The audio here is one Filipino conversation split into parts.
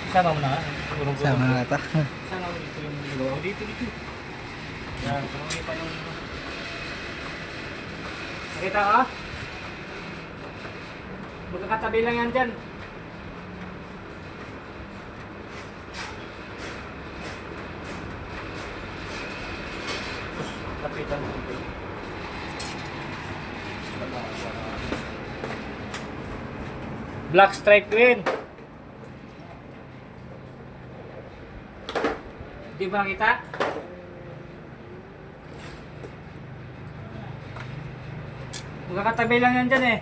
Sama mo na nga. Sama na ata. Sama mo dito yung dalawa. Dito. Yan, tulungan pa yung... Nakita ka? Magkakatabi lang yan dyan. Kapitan mo dito. Black stripe green. Di ba nakita? Magkakatabi lang yan dyan eh.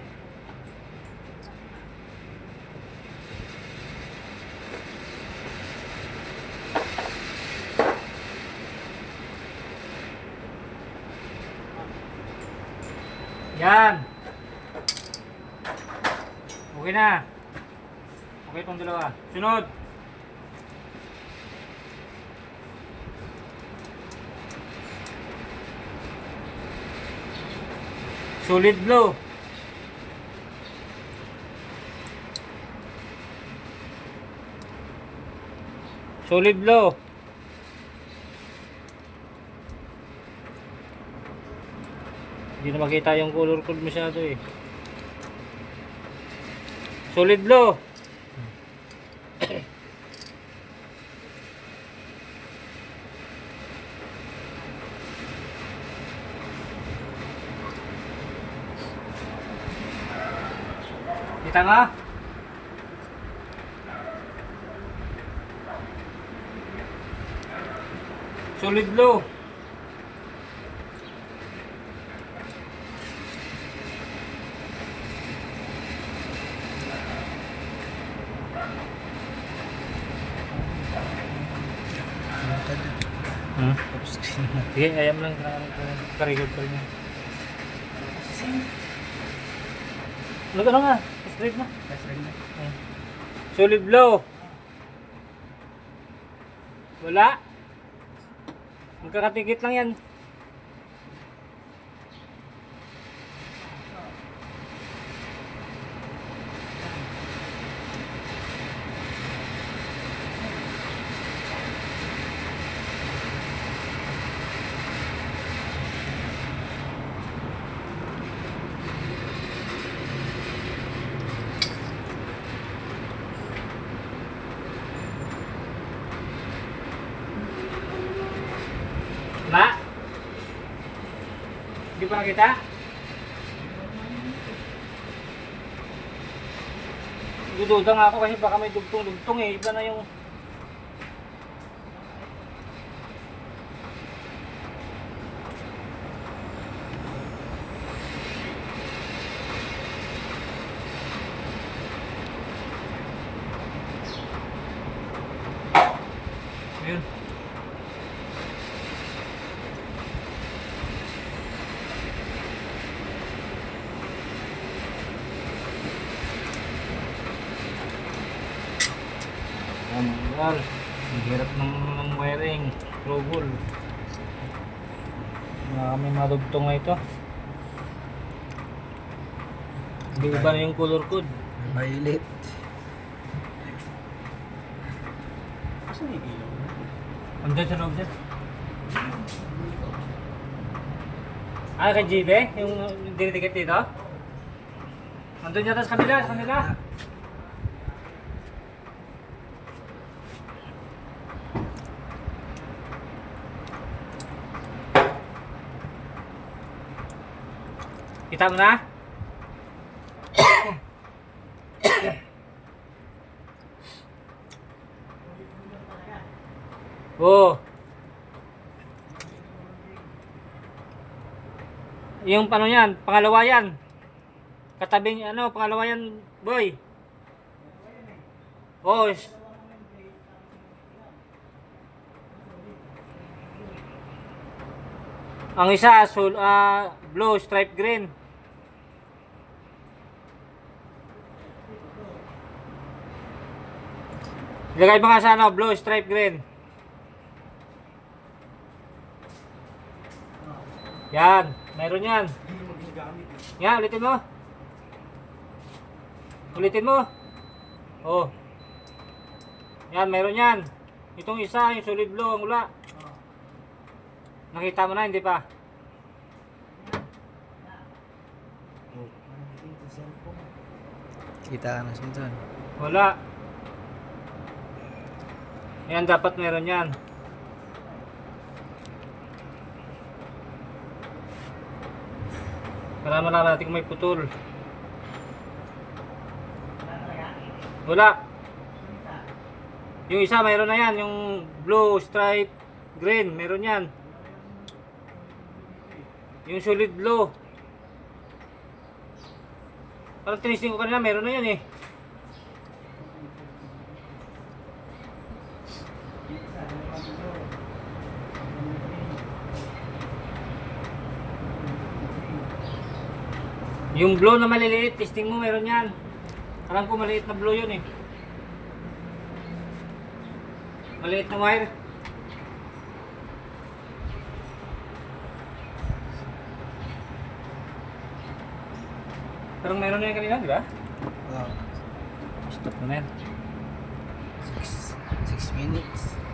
Yan. Okay na. Okay itong dalawa. Sunod. Solid blue. Solid blue. Hindi na makita yung color code masyado eh. Solid blue. Kita nga? Solid blue. Tapos screen na. Sige, ayam lang. Karigod pa rin. Ano nga? Straight na. Solid blue. Wala. Magkakatigit lang yan. Ma? Di ba kita? Dududa nga ako kasi baka may dugtong-dugtong eh. Iba na yung... Ayun. Well, ang hirap ng wiring, trouble. May madugtong na ito. Hindi iba na yung color code. Violet. Saan yung ilaw? Andyan sa loob dyan. Ah, kay JB? Yung dinidikit dito? Andun yata sa kanila. Kita mo na? Oh. Yung ano yan, pangalawa yan. Katabing ano, pangalawa yan, boy. Oh. Ang isa, blue, stripe green. Ilagay mo nga sa ano, blue, stripe green. Yan, meron yan. Yan, ulitin mo. Ulitin mo. Oh. Yan, meron yan. Itong isa, yung solid blue, ang ula. Nakita mo na, hindi pa? Kita ka na siya doon. Wala. Yan, dapat meron yan. Para malaman natin kung may putol. Wala. Yung isa, meron na yan. Yung blue, stripe, green, meron yan. Yung solid blue. Parang tinisting ko kanina, meron na yan eh. Yung blue na maliliit, testing mo, meron yan. Alam ko maliit na blue yun eh. Maliit na wire. Parang meron na yan kanina, di ba? Oh, Stop na yan. 6 minutes.